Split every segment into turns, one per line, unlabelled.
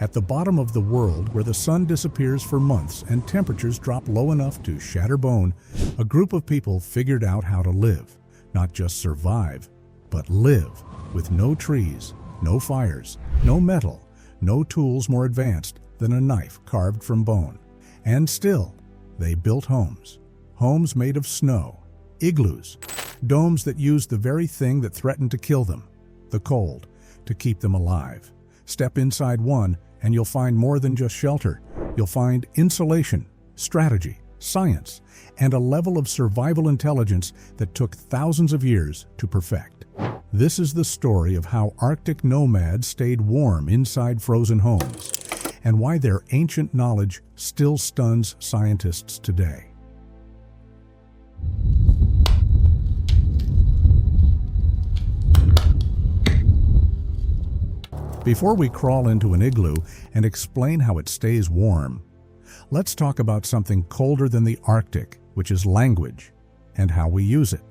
At the bottom of the world, where the sun disappears for months and temperatures drop low enough to shatter bone, a group of people figured out how to live. Not just survive, but live, with no trees, no fires, no metal, no tools more advanced than a knife carved from bone. And still, they built homes. Homes made of snow, igloos, domes that used the very thing that threatened to kill them, the cold, to keep them alive. Step inside one, and you'll find more than just shelter. You'll find insulation, strategy, science, and a level of survival intelligence that took thousands of years to perfect. This is the story of how Arctic nomads stayed warm inside frozen homes, and why their ancient knowledge still stuns scientists today. Before we crawl into an igloo and explain how it stays warm, let's talk about something colder than the Arctic, which is language, and how we use it.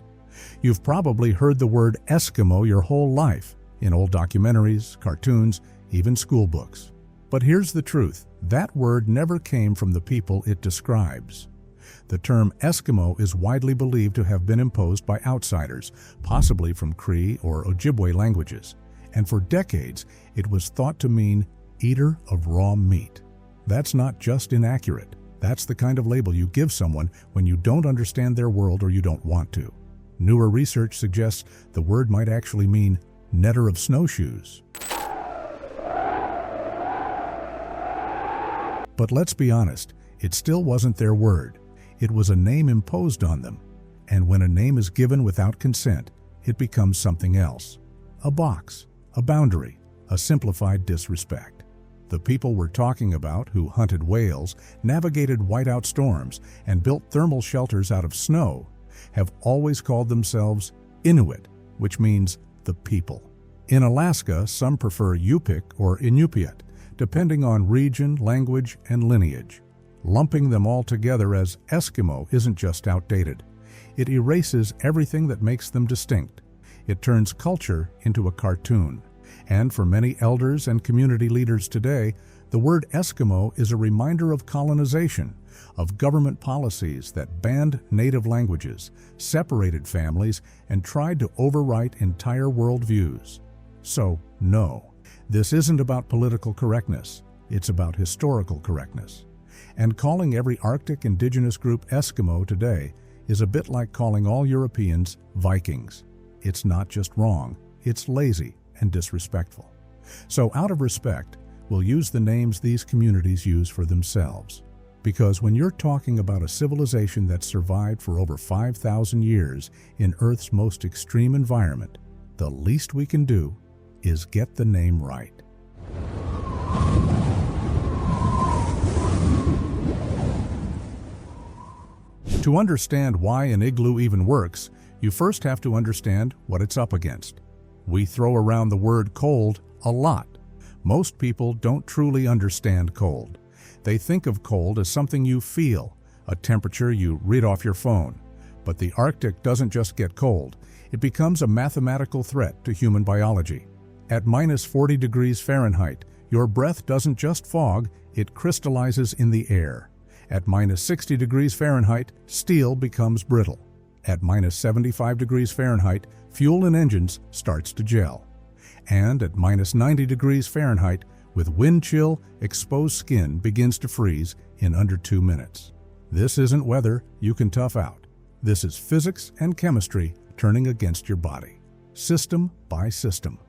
You've probably heard the word Eskimo your whole life, in old documentaries, cartoons, even school books. But here's the truth, that word never came from the people it describes. The term Eskimo is widely believed to have been imposed by outsiders, possibly from Cree or Ojibwe languages. And for decades, it was thought to mean eater of raw meat. That's not just inaccurate. That's the kind of label you give someone when you don't understand their world or you don't want to. Newer research suggests the word might actually mean netter of snowshoes. But let's be honest, it still wasn't their word. It was a name imposed on them. And when a name is given without consent, it becomes something else. A box, a boundary, a simplified disrespect. The people we're talking about, who hunted whales, navigated whiteout storms, and built thermal shelters out of snow, have always called themselves Inuit, which means the people. In Alaska, some prefer Yupik or Inupiat, depending on region, language, and lineage. Lumping them all together as Eskimo isn't just outdated. It erases everything that makes them distinct. It turns culture into a cartoon. And for many elders and community leaders today, the word Eskimo is a reminder of colonization, of government policies that banned native languages, separated families, and tried to overwrite entire worldviews. So, no, this isn't about political correctness. It's about historical correctness. And calling every Arctic indigenous group Eskimo today is a bit like calling all Europeans Vikings. It's not just wrong, it's lazy and disrespectful. So out of respect, we'll use the names these communities use for themselves. Because when you're talking about a civilization that survived for over 5,000 years in Earth's most extreme environment, the least we can do is get the name right. To understand why an igloo even works, you first have to understand what it's up against. We throw around the word cold a lot. Most people don't truly understand cold. They think of cold as something you feel, a temperature you read off your phone. But the Arctic doesn't just get cold. It becomes a mathematical threat to human biology. At minus 40 degrees Fahrenheit, your breath doesn't just fog, it crystallizes in the air. At minus 60 degrees Fahrenheit, steel becomes brittle. At minus 75 degrees Fahrenheit, fuel in engines starts to gel. And at minus 90 degrees Fahrenheit, with wind chill, exposed skin begins to freeze in under 2 minutes. This isn't weather you can tough out. This is physics and chemistry turning against your body, system by system.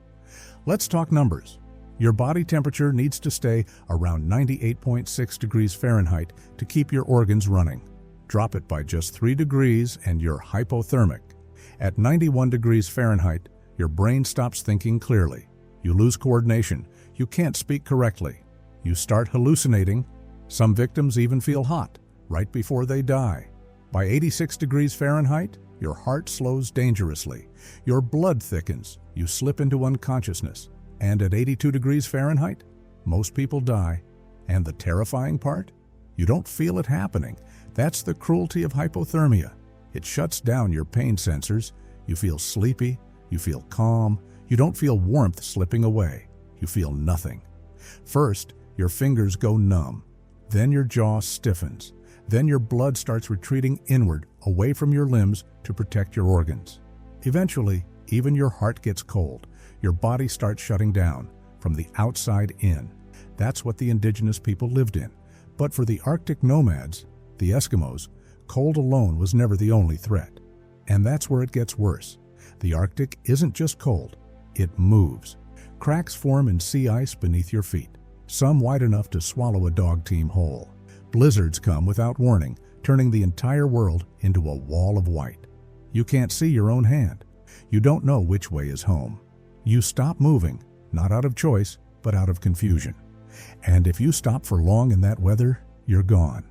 Let's talk numbers. Your body temperature needs to stay around 98.6 degrees Fahrenheit to keep your organs running. Drop it by just 3 degrees and you're hypothermic. At 91 degrees Fahrenheit, your brain stops thinking clearly. You lose coordination. You can't speak correctly. You start hallucinating. Some victims even feel hot right before they die. By 86 degrees Fahrenheit, your heart slows dangerously. Your blood thickens. You slip into unconsciousness. And at 82 degrees Fahrenheit, most people die. And the terrifying part? You don't feel it happening. That's the cruelty of hypothermia. It shuts down your pain sensors. You feel sleepy. You feel calm. You don't feel warmth slipping away. You feel nothing. First, Your fingers go numb. Then your jaw stiffens. Then your blood starts retreating inward, away from your limbs to protect your organs. Eventually, even your heart gets cold. Your body starts shutting down, from the outside in. That's what the indigenous people lived in. But for the Arctic nomads, the Eskimos, cold alone was never the only threat. And that's where it gets worse. The Arctic isn't just cold, it moves. Cracks form in sea ice beneath your feet, some wide enough to swallow a dog team whole. Blizzards come without warning, turning the entire world into a wall of white. You can't see your own hand. You don't know which way is home. You stop moving, not out of choice, but out of confusion. And if you stop for long in that weather, you're gone.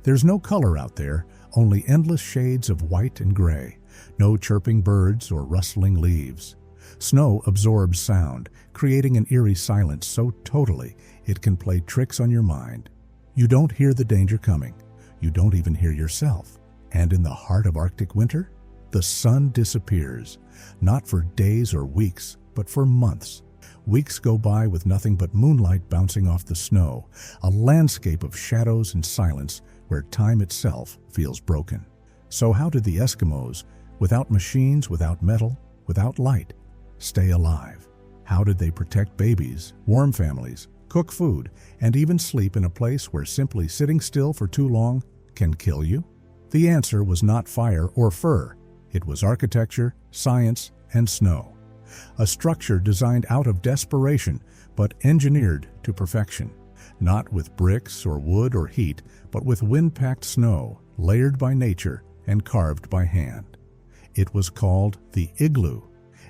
There's no color out there, only endless shades of white and gray. No chirping birds or rustling leaves. Snow absorbs sound, creating an eerie silence so totally it can play tricks on your mind. You don't hear the danger coming. You don't even hear yourself. And in the heart of Arctic winter, the sun disappears. Not for days or weeks, but for months. Weeks go by with nothing but moonlight bouncing off the snow, a landscape of shadows and silence where time itself feels broken. So how did the Eskimos, without machines, without metal, without light, stay alive? How did they protect babies, warm families, cook food, and even sleep in a place where simply sitting still for too long can kill you? The answer was not fire or fur. It was architecture, science, and snow. A structure designed out of desperation, but engineered to perfection. Not with bricks or wood or heat, but with wind-packed snow, layered by nature and carved by hand. It was called the igloo,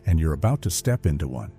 and you're about to step into one.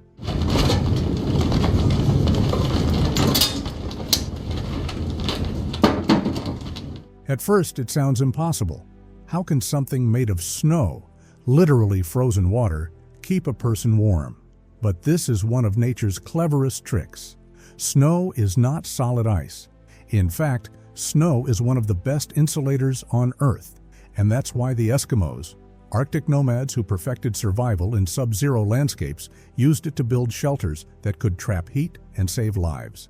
At first, it sounds impossible. How can something made of snow, literally frozen water, keep a person warm? But this is one of nature's cleverest tricks. Snow is not solid ice. In fact, snow is one of the best insulators on Earth, and that's why the Eskimos, Arctic nomads who perfected survival in sub-zero landscapes, used it to build shelters that could trap heat and save lives.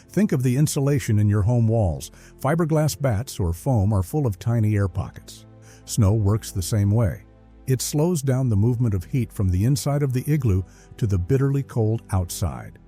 Think of the insulation in your home walls. Fiberglass bats or foam are full of tiny air pockets. Snow works the same way. It slows down the movement of heat from the inside of the igloo to the bitterly cold outside.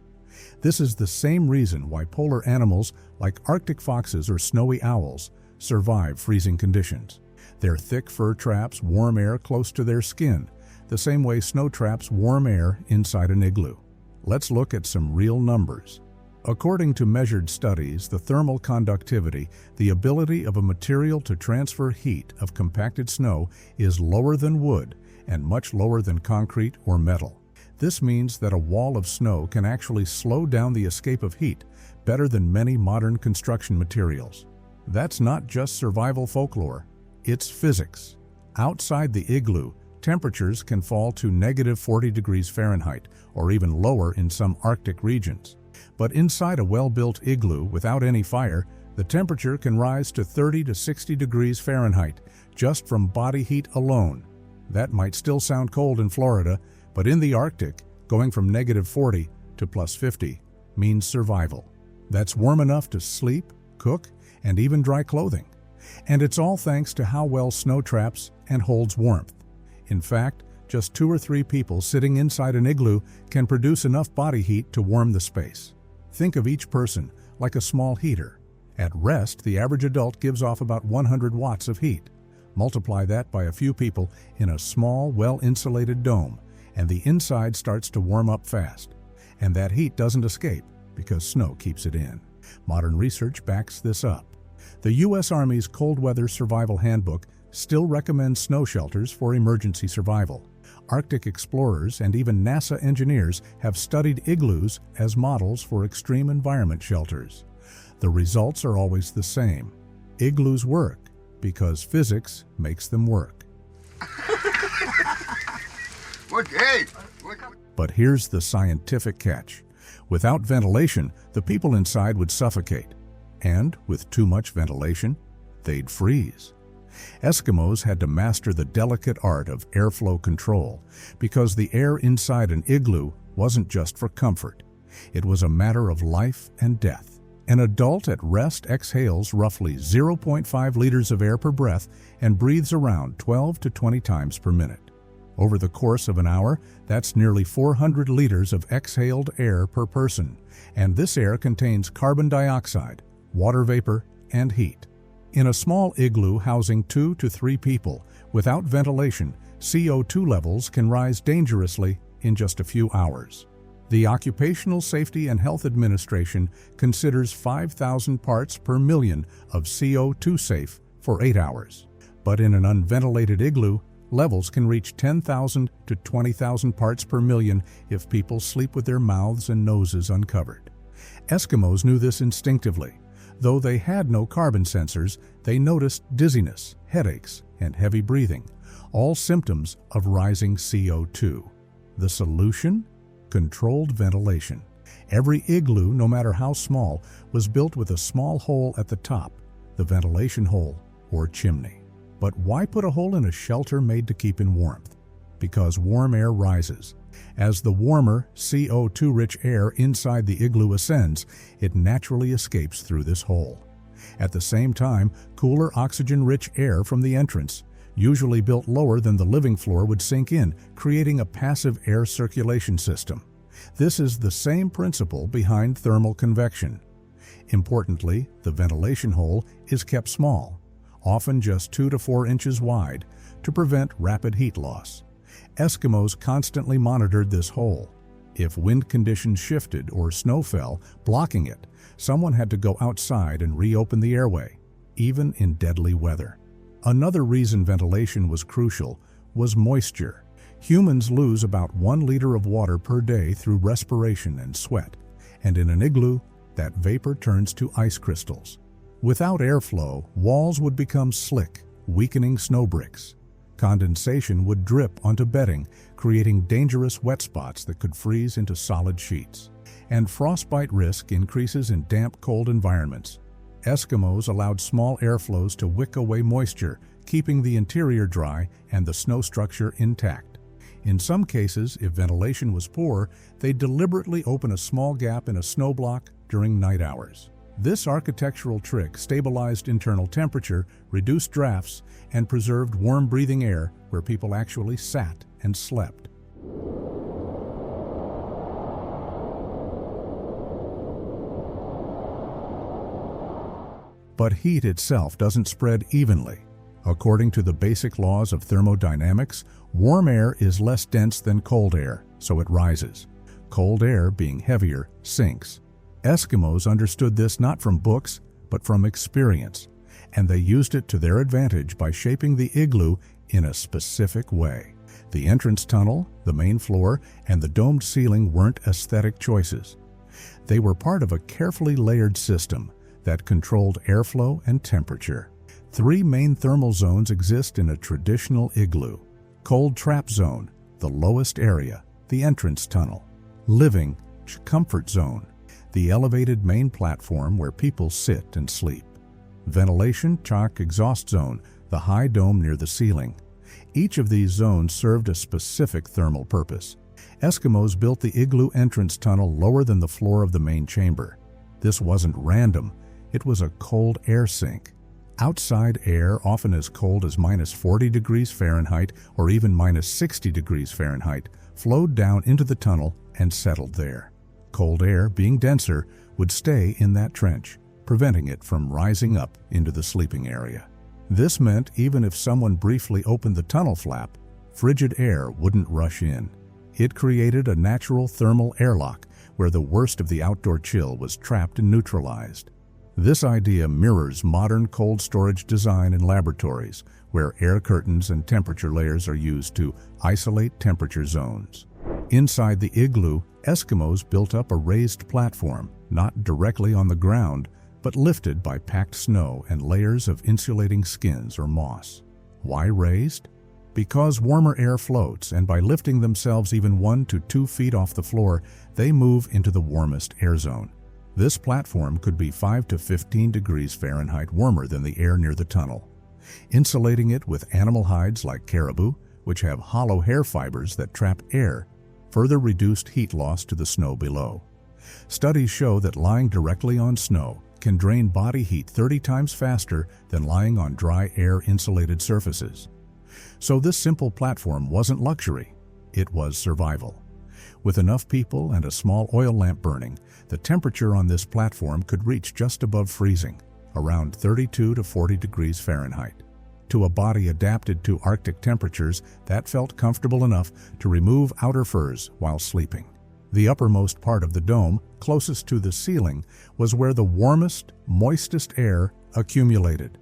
This is the same reason why polar animals like Arctic foxes or snowy owls survive freezing conditions. Their thick fur traps warm air close to their skin, the same way snow traps warm air inside an igloo. Let's look at some real numbers. According to measured studies, the thermal conductivity, the ability of a material to transfer heat of compacted snow, is lower than wood and much lower than concrete or metal. This means that a wall of snow can actually slow down the escape of heat better than many modern construction materials. That's not just survival folklore, it's physics. Outside the igloo, temperatures can fall to -40 degrees Fahrenheit or even lower in some Arctic regions. But inside a well-built igloo without any fire, the temperature can rise to 30 to 60 degrees Fahrenheit just from body heat alone. That might still sound cold in Florida, but in the Arctic, going from -40 to +50 means survival. That's warm enough to sleep, cook, and even dry clothing. And it's all thanks to how well snow traps and holds warmth. In fact, just 2 or 3 people sitting inside an igloo can produce enough body heat to warm the space. Think of each person like a small heater. At rest, the average adult gives off about 100 watts of heat. Multiply that by a few people in a small, well-insulated dome, and the inside starts to warm up fast. And that heat doesn't escape because snow keeps it in. Modern research backs this up. The U.S. Army's Cold Weather Survival Handbook still recommends snow shelters for emergency survival. Arctic explorers and even NASA engineers have studied igloos as models for extreme environment shelters. The results are always the same. Igloos work because physics makes them work. But here's the scientific catch. Without ventilation, the people inside would suffocate. And with too much ventilation, they'd freeze. Eskimos had to master the delicate art of airflow control because the air inside an igloo wasn't just for comfort. It was a matter of life and death. An adult at rest exhales roughly 0.5 liters of air per breath and breathes around 12 to 20 times per minute. Over the course of an hour, that's nearly 400 liters of exhaled air per person, and this air contains carbon dioxide, water vapor, and heat. In a small igloo housing 2 to 3 people, without ventilation, CO2 levels can rise dangerously in just a few hours. The Occupational Safety and Health Administration considers 5,000 parts per million of CO2 safe for 8 hours. But in an unventilated igloo, levels can reach 10,000 to 20,000 parts per million if people sleep with their mouths and noses uncovered. Eskimos knew this instinctively. Though they had no carbon sensors, they noticed dizziness, headaches, and heavy breathing, all symptoms of rising CO2. The solution? Controlled ventilation. Every igloo, no matter how small, was built with a small hole at the top, the ventilation hole or chimney. But why put a hole in a shelter made to keep in warmth? Because warm air rises. As the warmer, CO2-rich air inside the igloo ascends, it naturally escapes through this hole. At the same time, cooler oxygen-rich air from the entrance, usually built lower than the living floor, would sink in, creating a passive air circulation system. This is the same principle behind thermal convection. Importantly, the ventilation hole is kept small, often just 2 to 4 inches wide, to prevent rapid heat loss. Eskimos constantly monitored this hole. If wind conditions shifted or snow fell, blocking it, someone had to go outside and reopen the airway, even in deadly weather. Another reason ventilation was crucial was moisture. Humans lose about 1 liter of water per day through respiration and sweat, and in an igloo, that vapor turns to ice crystals. Without airflow, walls would become slick, weakening snow bricks. Condensation would drip onto bedding, creating dangerous wet spots that could freeze into solid sheets. And frostbite risk increases in damp, cold environments. Eskimos allowed small airflows to wick away moisture, keeping the interior dry and the snow structure intact. In some cases, if ventilation was poor, they deliberately open a small gap in a snow block during night hours. This architectural trick stabilized internal temperature, reduced drafts, and preserved warm breathing air where people actually sat and slept. But heat itself doesn't spread evenly. According to the basic laws of thermodynamics, warm air is less dense than cold air, so it rises. Cold air, being heavier, sinks. Eskimos understood this not from books, but from experience, and they used it to their advantage by shaping the igloo in a specific way. The entrance tunnel, the main floor, and the domed ceiling weren't aesthetic choices. They were part of a carefully layered system that controlled airflow and temperature. 3 main thermal zones exist in a traditional igloo. Cold trap zone, the lowest area, the entrance tunnel. Living, comfort zone, the elevated main platform where people sit and sleep. Ventilation, chalk exhaust zone, the high dome near the ceiling. Each of these zones served a specific thermal purpose. Eskimos built the igloo entrance tunnel lower than the floor of the main chamber. This wasn't random, it was a cold air sink. Outside air, often as cold as -40 degrees Fahrenheit or even -60 degrees Fahrenheit, flowed down into the tunnel and settled there. Cold air, being denser, would stay in that trench, preventing it from rising up into the sleeping area. This meant even if someone briefly opened the tunnel flap, frigid air wouldn't rush in. It created a natural thermal airlock where the worst of the outdoor chill was trapped and neutralized. This idea mirrors modern cold storage design in laboratories, where air curtains and temperature layers are used to isolate temperature zones. Inside the igloo, Eskimos built up a raised platform, not directly on the ground, but lifted by packed snow and layers of insulating skins or moss. Why raised? Because warmer air floats, and by lifting themselves even 1 to 2 feet off the floor, they move into the warmest air zone. This platform could be 5 to 15 degrees Fahrenheit warmer than the air near the tunnel. Insulating it with animal hides like caribou, which have hollow hair fibers that trap air, further reduced heat loss to the snow below. Studies show that lying directly on snow can drain body heat 30 times faster than lying on dry air-insulated surfaces. So this simple platform wasn't luxury, it was survival. With enough people and a small oil lamp burning, the temperature on this platform could reach just above freezing, around 32 to 40 degrees Fahrenheit. To a body adapted to Arctic temperatures, that felt comfortable enough to remove outer furs while sleeping. The uppermost part of the dome, closest to the ceiling, was where the warmest, moistest air accumulated.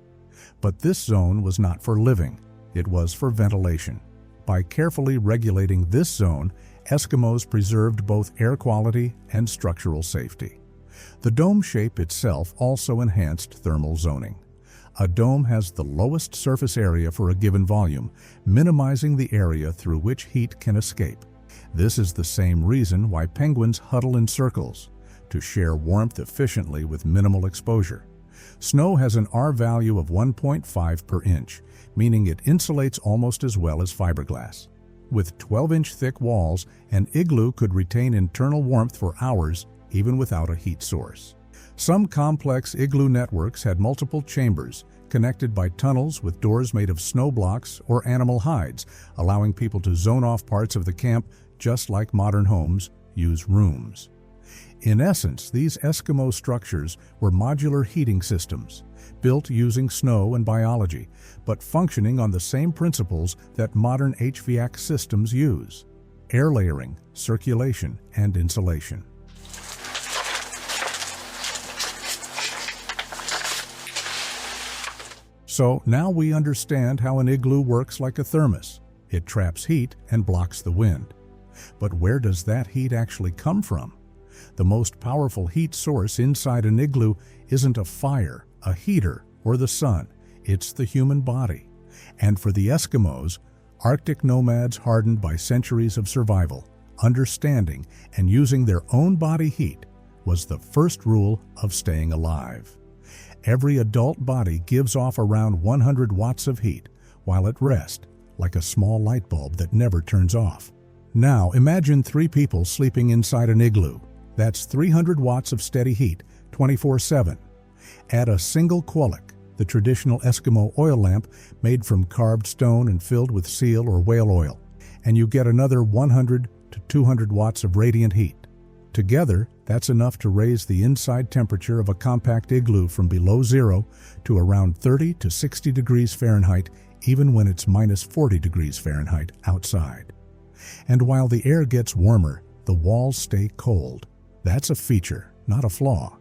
But this zone was not for living, it was for ventilation. By carefully regulating this zone, Eskimos preserved both air quality and structural safety. The dome shape itself also enhanced thermal zoning. A dome has the lowest surface area for a given volume, minimizing the area through which heat can escape. This is the same reason why penguins huddle in circles, to share warmth efficiently with minimal exposure. Snow has an R value of 1.5 per inch, meaning it insulates almost as well as fiberglass. With 12-inch thick walls, an igloo could retain internal warmth for hours, even without a heat source. Some complex igloo networks had multiple chambers, connected by tunnels with doors made of snow blocks or animal hides, allowing people to zone off parts of the camp just like modern homes use rooms. In essence, these Eskimo structures were modular heating systems, built using snow and biology, but functioning on the same principles that modern HVAC systems use: air layering, circulation, and insulation. So now we understand how an igloo works like a thermos. It traps heat and blocks the wind. But where does that heat actually come from? The most powerful heat source inside an igloo isn't a fire, a heater, or the sun. It's the human body. And for the Eskimos, Arctic nomads hardened by centuries of survival, understanding, and using their own body heat, was the first rule of staying alive. Every adult body gives off around 100 watts of heat while at rest, like a small light bulb that never turns off. Now imagine 3 people sleeping inside an igloo. That's 300 watts of steady heat, 24/7. Add a single quollic, the traditional Eskimo oil lamp made from carved stone and filled with seal or whale oil, and you get another 100 to 200 watts of radiant heat. Together, that's enough to raise the inside temperature of a compact igloo from below zero to around 30 to 60 degrees Fahrenheit, even when it's minus 40 degrees Fahrenheit outside. And while the air gets warmer, the walls stay cold. That's a feature, not a flaw.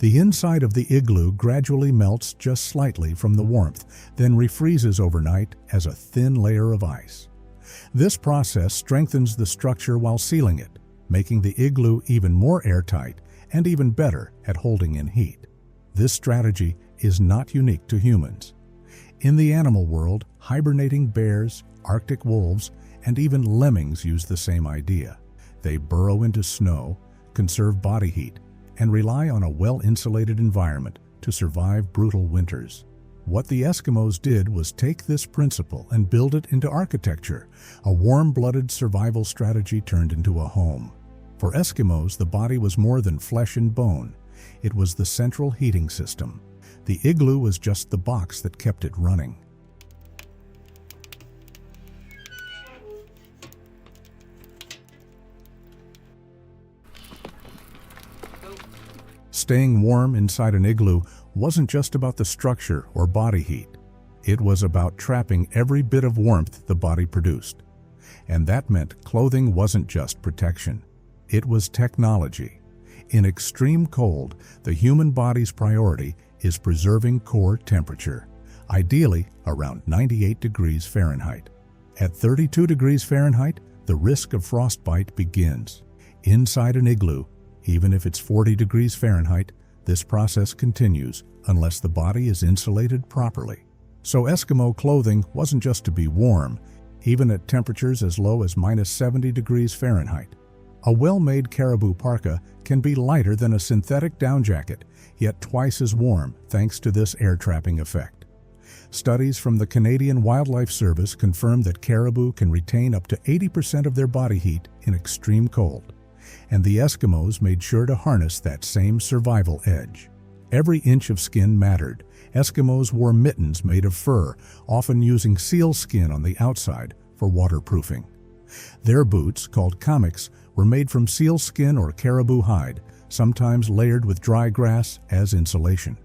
The inside of the igloo gradually melts just slightly from the warmth, then refreezes overnight as a thin layer of ice. This process strengthens the structure while sealing it, making the igloo even more airtight and even better at holding in heat. This strategy is not unique to humans. In the animal world, hibernating bears, Arctic wolves, and even lemmings use the same idea. They burrow into snow, conserve body heat, and rely on a well-insulated environment to survive brutal winters. What the Eskimos did was take this principle and build it into architecture, a warm-blooded survival strategy turned into a home. For Eskimos, the body was more than flesh and bone. It was the central heating system. The igloo was just the box that kept it running. Staying warm inside an igloo wasn't just about the structure or body heat. It was about trapping every bit of warmth the body produced. And that meant clothing wasn't just protection. It was technology. In extreme cold, the human body's priority is preserving core temperature, ideally around 98 degrees Fahrenheit. At 32 degrees Fahrenheit, the risk of frostbite begins. Inside an igloo, even if it's 40 degrees Fahrenheit, this process continues unless the body is insulated properly. So Eskimo clothing wasn't just to be warm, even at temperatures as low as minus 70 degrees Fahrenheit. A well-made caribou parka can be lighter than a synthetic down jacket, yet twice as warm thanks to this air-trapping effect. Studies from the Canadian Wildlife Service confirm that caribou can retain up to 80% of their body heat in extreme cold. And the Eskimos made sure to harness that same survival edge. Every inch of skin mattered. Eskimos wore mittens made of fur, often using seal skin on the outside for waterproofing. Their boots, called kamiks, were made from seal skin or caribou hide, sometimes layered with dry grass as insulation.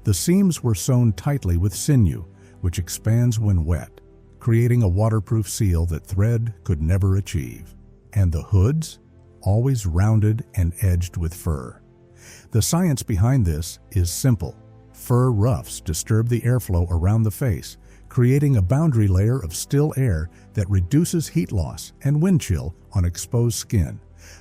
The seams were sewn tightly with sinew, which expands when wet, creating a waterproof seal that thread could never achieve. And the hoods? Always rounded and edged with fur. The science behind this is simple. Fur ruffs disturb the airflow around the face, creating a boundary layer of still air that reduces heat loss and wind chill on exposed skin,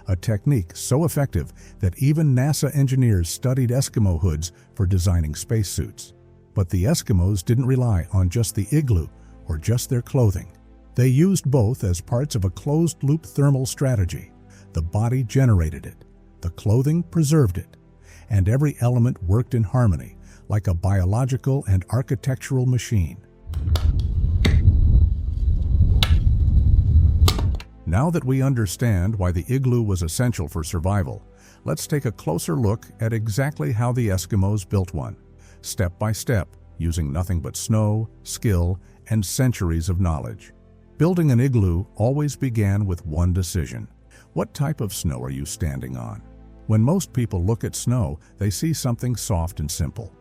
a technique so effective that even NASA engineers studied Eskimo hoods for designing spacesuits. But the Eskimos didn't rely on just the igloo or just their clothing. They used both as parts of a closed-loop thermal strategy. The body generated it, the clothing preserved it, and every element worked in harmony, like a biological and architectural machine. Now that we understand why the igloo was essential for survival, let's take a closer look at exactly how the Eskimos built one, step by step, using nothing but snow, skill, and centuries of knowledge. Building an igloo always began with one decision. What type of snow are you standing on? When most people look at snow, they see something soft and simple.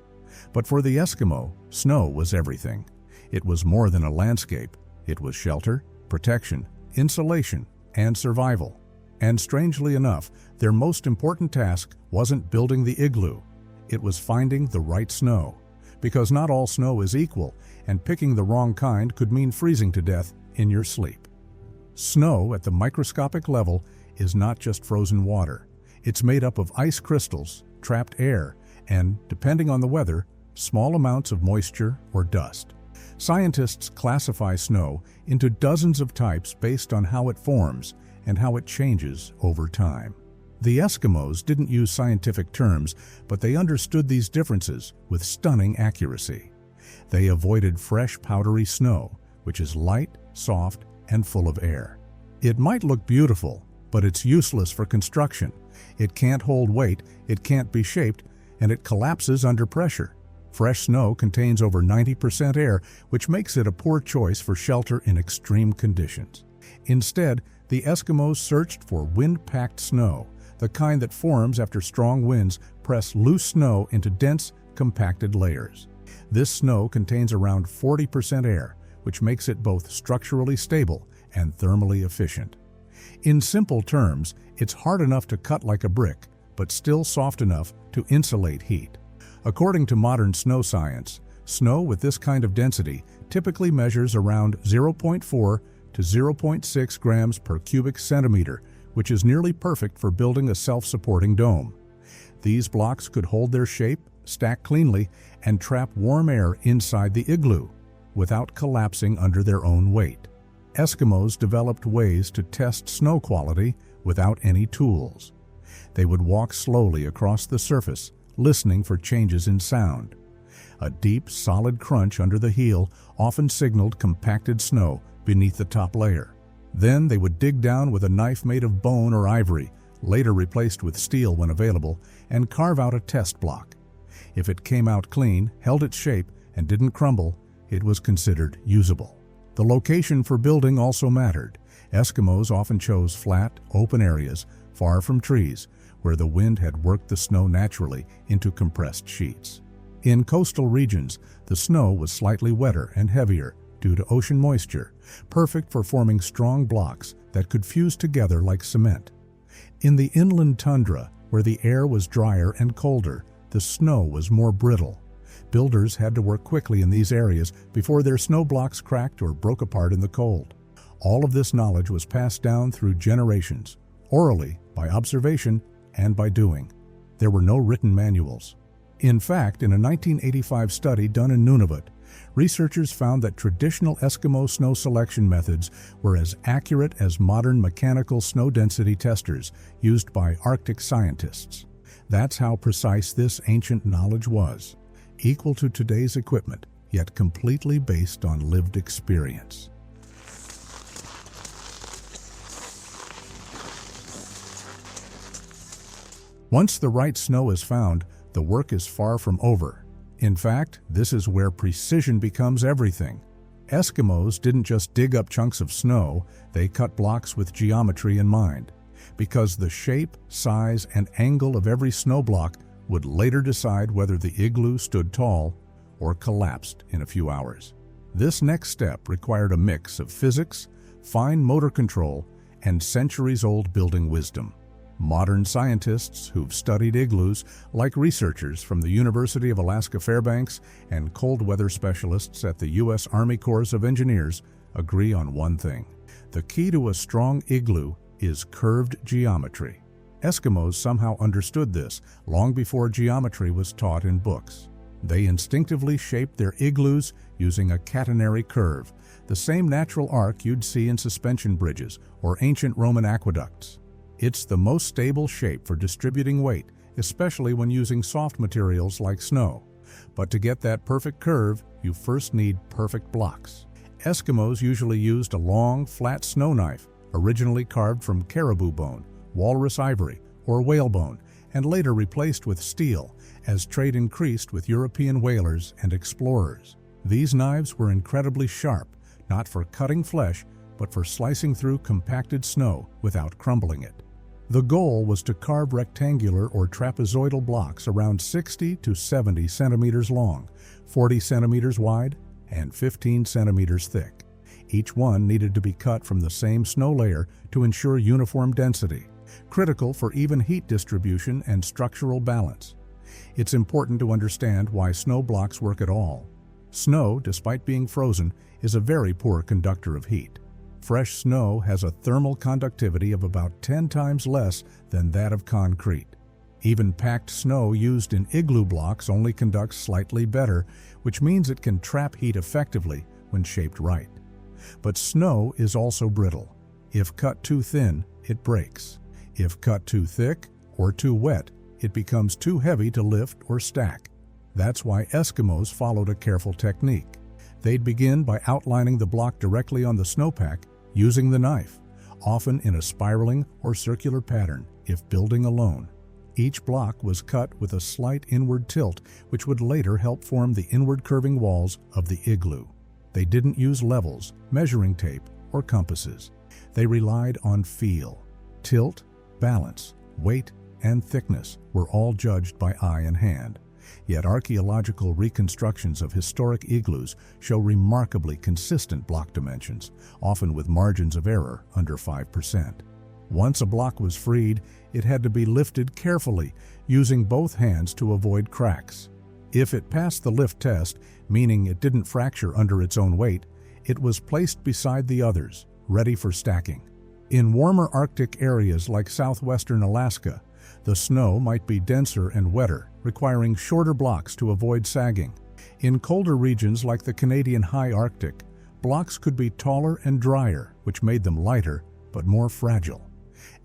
But for the Eskimo, snow was everything. It was more than a landscape. It was shelter, protection, insulation, and survival. And strangely enough, their most important task wasn't building the igloo. It was finding the right snow. Because not all snow is equal, and picking the wrong kind could mean freezing to death in your sleep. Snow at the microscopic level is not just frozen water. It's made up of ice crystals, trapped air, and, depending on the weather, small amounts of moisture or dust. Scientists classify snow into dozens of types based on how it forms and how it changes over time. The Eskimos didn't use scientific terms, but they understood these differences with stunning accuracy. They avoided fresh, powdery snow, which is light, soft, and full of air. It might look beautiful, but it's useless for construction. It can't hold weight, it can't be shaped, and it collapses under pressure. Fresh snow contains over 90% air, which makes it a poor choice for shelter in extreme conditions. Instead, the Eskimos searched for wind-packed snow, the kind that forms after strong winds press loose snow into dense, compacted layers. This snow contains around 40% air, which makes it both structurally stable and thermally efficient. In simple terms, it's hard enough to cut like a brick, but still soft enough to insulate heat. According to modern snow science, snow with this kind of density typically measures around 0.4 to 0.6 grams per cubic centimeter, which is nearly perfect for building a self-supporting dome. These blocks could hold their shape, stack cleanly, and trap warm air inside the igloo without collapsing under their own weight. Eskimos developed ways to test snow quality without any tools. They would walk slowly across the surface, listening for changes in sound. A deep, solid crunch under the heel often signaled compacted snow beneath the top layer. Then they would dig down with a knife made of bone or ivory, later replaced with steel when available, and carve out a test block. If it came out clean, held its shape, and didn't crumble, it was considered usable. The location for building also mattered. Eskimos often chose flat, open areas, far from trees, where the wind had worked the snow naturally into compressed sheets. In coastal regions, the snow was slightly wetter and heavier due to ocean moisture, perfect for forming strong blocks that could fuse together like cement. In the inland tundra, where the air was drier and colder, the snow was more brittle. Builders had to work quickly in these areas before their snow blocks cracked or broke apart in the cold. All of this knowledge was passed down through generations, orally, by observation, and by doing. There were no written manuals. In fact, in a 1985 study done in Nunavut, researchers found that traditional Eskimo snow selection methods were as accurate as modern mechanical snow density testers used by Arctic scientists. That's how precise this ancient knowledge was, equal to today's equipment, yet completely based on lived experience. Once the right snow is found, the work is far from over. In fact, this is where precision becomes everything. Eskimos didn't just dig up chunks of snow, they cut blocks with geometry in mind, because the shape, size, and angle of every snow block would later decide whether the igloo stood tall or collapsed in a few hours. This next step required a mix of physics, fine motor control, and centuries-old building wisdom. Modern scientists who've studied igloos, like researchers from the University of Alaska Fairbanks and cold weather specialists at the U.S. Army Corps of Engineers, agree on one thing. The key to a strong igloo is curved geometry. Eskimos somehow understood this long before geometry was taught in books. They instinctively shaped their igloos using a catenary curve, the same natural arc you'd see in suspension bridges or ancient Roman aqueducts. It's the most stable shape for distributing weight, especially when using soft materials like snow. But to get that perfect curve, you first need perfect blocks. Eskimos usually used a long, flat snow knife, originally carved from caribou bone, walrus ivory, or whalebone, and later replaced with steel as trade increased with European whalers and explorers. These knives were incredibly sharp, not for cutting flesh, but for slicing through compacted snow without crumbling it. The goal was to carve rectangular or trapezoidal blocks around 60 to 70 centimeters long, 40 centimeters wide, and 15 centimeters thick. Each one needed to be cut from the same snow layer to ensure uniform density, critical for even heat distribution and structural balance. It's important to understand why snow blocks work at all. Snow, despite being frozen, is a very poor conductor of heat. Fresh snow has a thermal conductivity of about 10 times less than that of concrete. Even packed snow used in igloo blocks only conducts slightly better, which means it can trap heat effectively when shaped right. But snow is also brittle. If cut too thin, it breaks. If cut too thick or too wet, it becomes too heavy to lift or stack. That's why Eskimos followed a careful technique. They'd begin by outlining the block directly on the snowpack using the knife, often in a spiraling or circular pattern if building alone. Each block was cut with a slight inward tilt, which would later help form the inward curving walls of the igloo. They didn't use levels, measuring tape, or compasses. They relied on feel. Tilt, balance, weight, and thickness were all judged by eye and hand. Yet archaeological reconstructions of historic igloos show remarkably consistent block dimensions, often with margins of error under 5%. Once a block was freed, it had to be lifted carefully, using both hands to avoid cracks. If it passed the lift test, meaning it didn't fracture under its own weight, it was placed beside the others, ready for stacking. In warmer Arctic areas like southwestern Alaska, the snow might be denser and wetter, requiring shorter blocks to avoid sagging. In colder regions like the Canadian high Arctic, blocks could be taller and drier, which made them lighter but more fragile.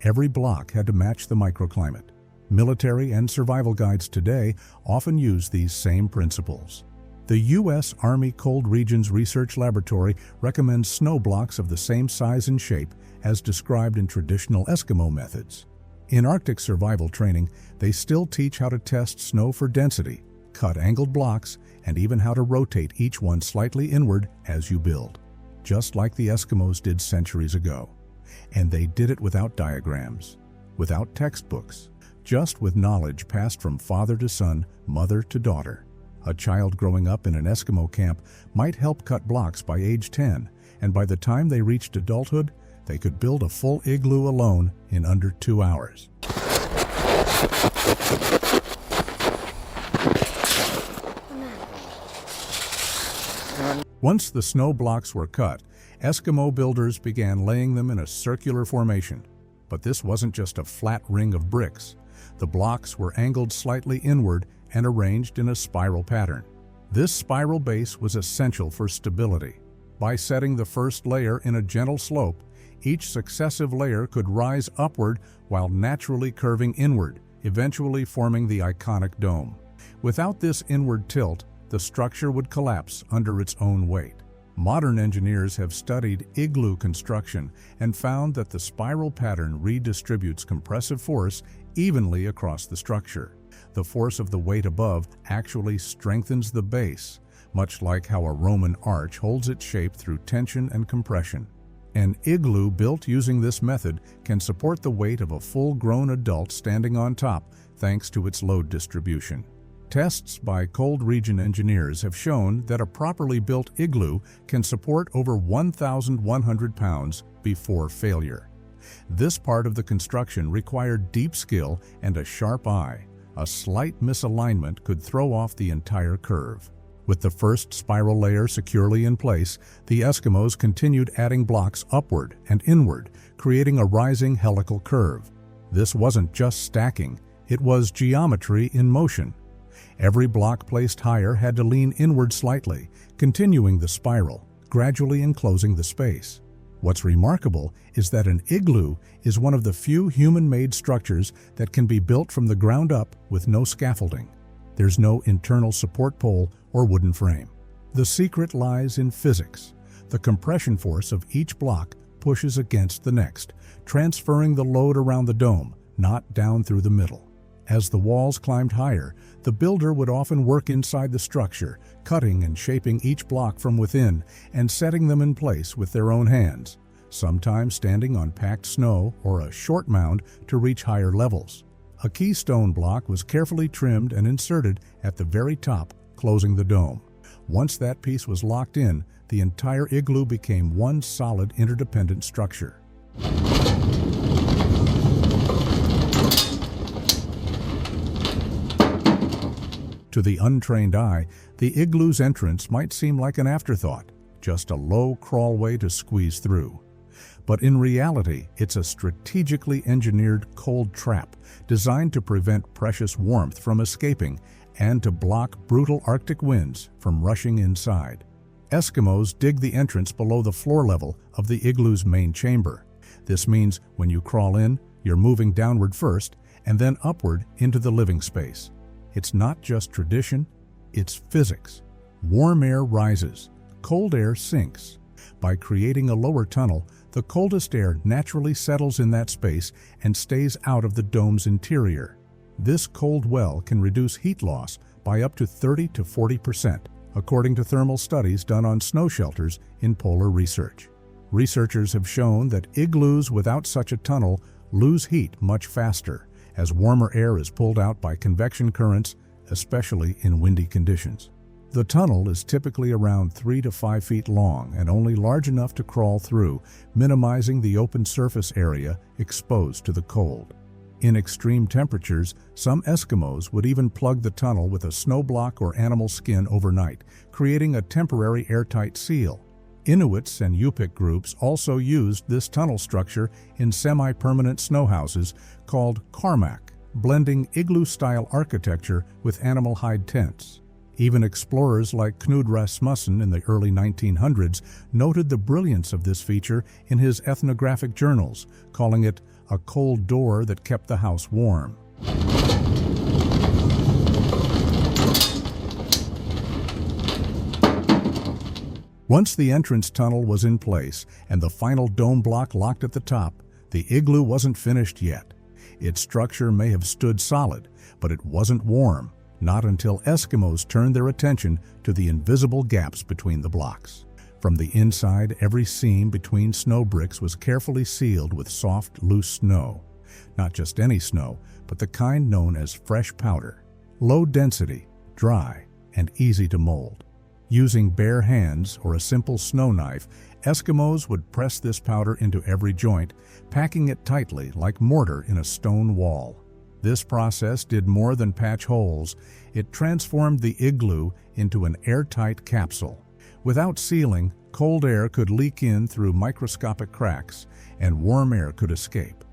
Every block had to match the microclimate. Military and survival guides today often use these same principles. The U.S. Army Cold Regions Research Laboratory recommends snow blocks of the same size and shape as described in traditional Eskimo methods. In Arctic survival training, they still teach how to test snow for density, cut angled blocks, and even how to rotate each one slightly inward as you build, just like the Eskimos did centuries ago. And they did it without diagrams, without textbooks, just with knowledge passed from father to son, mother to daughter. A child growing up in an Eskimo camp might help cut blocks by age 10, and by the time they reached adulthood, they could build a full igloo alone in under 2 hours. Once the snow blocks were cut, Eskimo builders began laying them in a circular formation. But this wasn't just a flat ring of bricks. The blocks were angled slightly inward and arranged in a spiral pattern. This spiral base was essential for stability. By setting the first layer in a gentle slope, each successive layer could rise upward while naturally curving inward, eventually forming the iconic dome. Without this inward tilt, the structure would collapse under its own weight. Modern engineers have studied igloo construction and found that the spiral pattern redistributes compressive force evenly across the structure. The force of the weight above actually strengthens the base, much like how a Roman arch holds its shape through tension and compression. An igloo built using this method can support the weight of a full-grown adult standing on top thanks to its load distribution. Tests by cold region engineers have shown that a properly built igloo can support over 1,100 pounds before failure. This part of the construction required deep skill and a sharp eye. A slight misalignment could throw off the entire curve. With the first spiral layer securely in place, the Eskimos continued adding blocks upward and inward, creating a rising helical curve. This wasn't just stacking, it was geometry in motion. Every block placed higher had to lean inward slightly, continuing the spiral, gradually enclosing the space. What's remarkable is that an igloo is one of the few human-made structures that can be built from the ground up with no scaffolding. There's no internal support pole or wooden frame. The secret lies in physics. The compression force of each block pushes against the next, transferring the load around the dome, not down through the middle. As the walls climbed higher, the builder would often work inside the structure, cutting and shaping each block from within and setting them in place with their own hands, sometimes standing on packed snow or a short mound to reach higher levels. A keystone block was carefully trimmed and inserted at the very top, closing the dome. Once that piece was locked in, the entire igloo became one solid interdependent structure. To the untrained eye, the igloo's entrance might seem like an afterthought, just a low crawlway to squeeze through. But in reality, it's a strategically engineered cold trap designed to prevent precious warmth from escaping and to block brutal Arctic winds from rushing inside. Eskimos dig the entrance below the floor level of the igloo's main chamber. This means when you crawl in, you're moving downward first and then upward into the living space. It's not just tradition, it's physics. Warm air rises, cold air sinks. By creating a lower tunnel, the coldest air naturally settles in that space and stays out of the dome's interior. This cold well can reduce heat loss by up to 30 to 40%, according to thermal studies done on snow shelters in polar research. Researchers have shown that igloos without such a tunnel lose heat much faster, as warmer air is pulled out by convection currents, especially in windy conditions. The tunnel is typically around 3 to 5 feet long and only large enough to crawl through, minimizing the open surface area exposed to the cold. In extreme temperatures, some Eskimos would even plug the tunnel with a snow block or animal skin overnight, creating a temporary airtight seal. Inuits and Yupik groups also used this tunnel structure in semi-permanent snow houses called karmak, blending igloo-style architecture with animal hide tents. Even explorers like Knud Rasmussen in the early 1900s noted the brilliance of this feature in his ethnographic journals, calling it a cold door that kept the house warm. Once the entrance tunnel was in place and the final dome block locked at the top, the igloo wasn't finished yet. Its structure may have stood solid, but it wasn't warm, not until Eskimos turned their attention to the invisible gaps between the blocks. From the inside, every seam between snow bricks was carefully sealed with soft, loose snow. Not just any snow, but the kind known as fresh powder. Low density, dry, and easy to mold. Using bare hands or a simple snow knife, Eskimos would press this powder into every joint, packing it tightly like mortar in a stone wall. This process did more than patch holes. It transformed the igloo into an airtight capsule. Without sealing, cold air could leak in through microscopic cracks, and warm air could escape.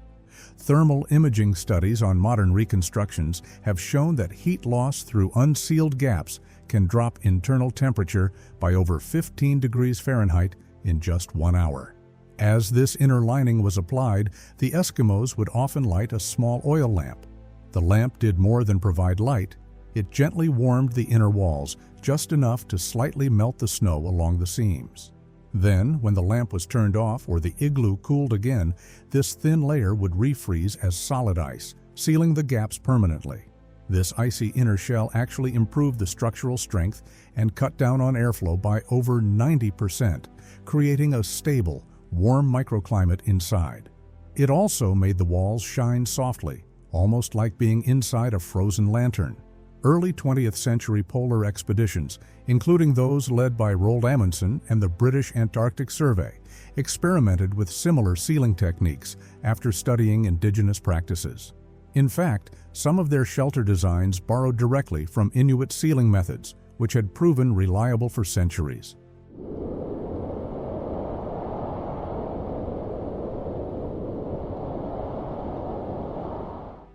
Thermal imaging studies on modern reconstructions have shown that heat loss through unsealed gaps can drop internal temperature by over 15 degrees Fahrenheit in just 1 hour. As this inner lining was applied, the Eskimos would often light a small oil lamp. The lamp did more than provide light. It gently warmed the inner walls, just enough to slightly melt the snow along the seams. Then, when the lamp was turned off or the igloo cooled again, this thin layer would refreeze as solid ice, sealing the gaps permanently. This icy inner shell actually improved the structural strength and cut down on airflow by over 90%, creating a stable, warm microclimate inside. It also made the walls shine softly, almost like being inside a frozen lantern. Early 20th century polar expeditions, including those led by Roald Amundsen and the British Antarctic Survey, experimented with similar sealing techniques after studying indigenous practices. In fact, some of their shelter designs borrowed directly from Inuit sealing methods, which had proven reliable for centuries.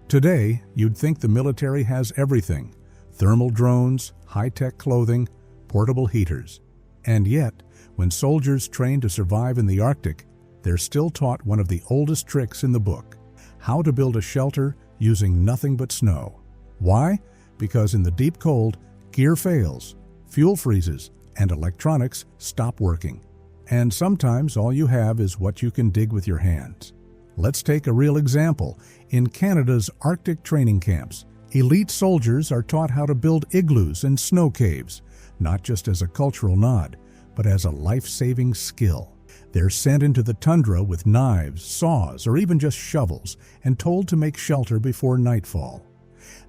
Today, you'd think the military has everything: thermal drones, high-tech clothing, portable heaters. And yet, when soldiers train to survive in the Arctic, they're still taught one of the oldest tricks in the book: how to build a shelter using nothing but snow. Why? Because in the deep cold, gear fails, fuel freezes, and electronics stop working. And sometimes all you have is what you can dig with your hands. Let's take a real example. In Canada's Arctic training camps, elite soldiers are taught how to build igloos and snow caves, not just as a cultural nod, but as a life-saving skill. They're sent into the tundra with knives, saws, or even just shovels, and told to make shelter before nightfall.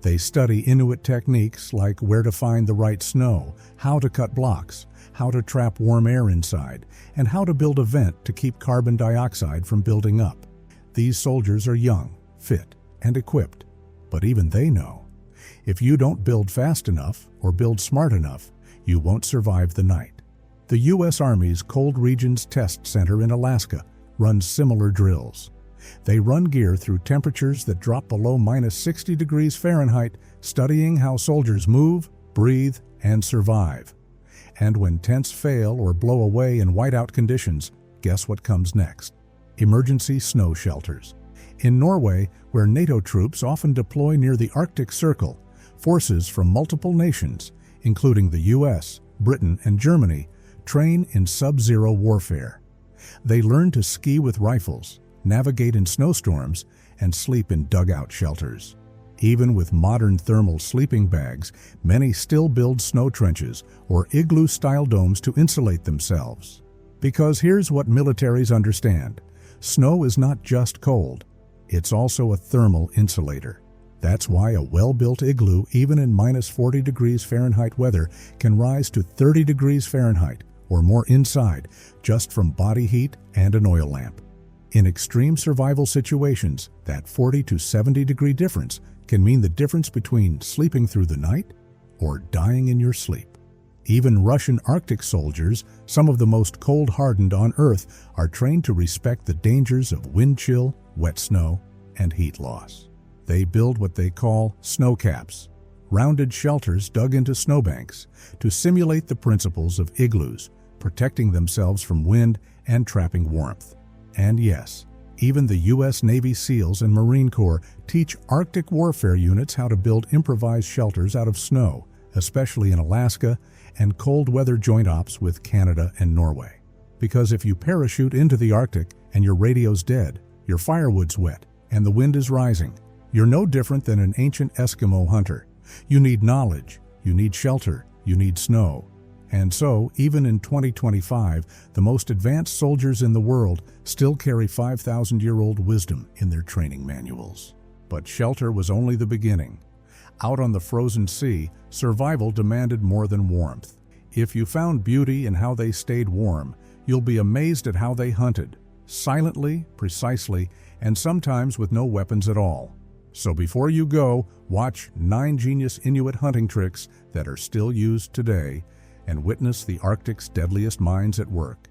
They study Inuit techniques like where to find the right snow, how to cut blocks, how to trap warm air inside, and how to build a vent to keep carbon dioxide from building up. These soldiers are young, fit, and equipped, but even they know, if you don't build fast enough or build smart enough, you won't survive the night. The U.S. Army's Cold Regions Test Center in Alaska runs similar drills. They run gear through temperatures that drop below -60 degrees Fahrenheit, studying how soldiers move, breathe, and survive. And when tents fail or blow away in whiteout conditions, guess what comes next? Emergency snow shelters. In Norway, where NATO troops often deploy near the Arctic Circle, forces from multiple nations, including the U.S., Britain, and Germany, train in sub-zero warfare. They learn to ski with rifles, navigate in snowstorms, and sleep in dugout shelters. Even with modern thermal sleeping bags, many still build snow trenches or igloo-style domes to insulate themselves. Because here's what militaries understand: snow is not just cold, it's also a thermal insulator. That's why a well-built igloo, even in -40 degrees Fahrenheit weather, can rise to 30 degrees Fahrenheit or more inside, just from body heat and an oil lamp. In extreme survival situations, that 40 to 70 degree difference can mean the difference between sleeping through the night or dying in your sleep. Even Russian Arctic soldiers, some of the most cold-hardened on Earth, are trained to respect the dangers of wind chill, wet snow, and heat loss. They build what they call snow caps, rounded shelters dug into snowbanks, to simulate the principles of igloos, protecting themselves from wind and trapping warmth. And yes, even the U.S. Navy SEALs and Marine Corps teach Arctic warfare units how to build improvised shelters out of snow, especially in Alaska, and cold weather joint ops with Canada and Norway. Because if you parachute into the Arctic and your radio's dead, your firewood's wet, and the wind is rising, you're no different than an ancient Eskimo hunter. You need knowledge, you need shelter, you need snow. And so, even in 2025, the most advanced soldiers in the world still carry 5,000-year-old wisdom in their training manuals. But shelter was only the beginning. Out on the frozen sea, survival demanded more than warmth. If you found beauty in how they stayed warm, you'll be amazed at how they hunted, silently, precisely, and sometimes with no weapons at all. So before you go, watch 9 genius Inuit hunting tricks that are still used today, and witness the Arctic's deadliest minds at work.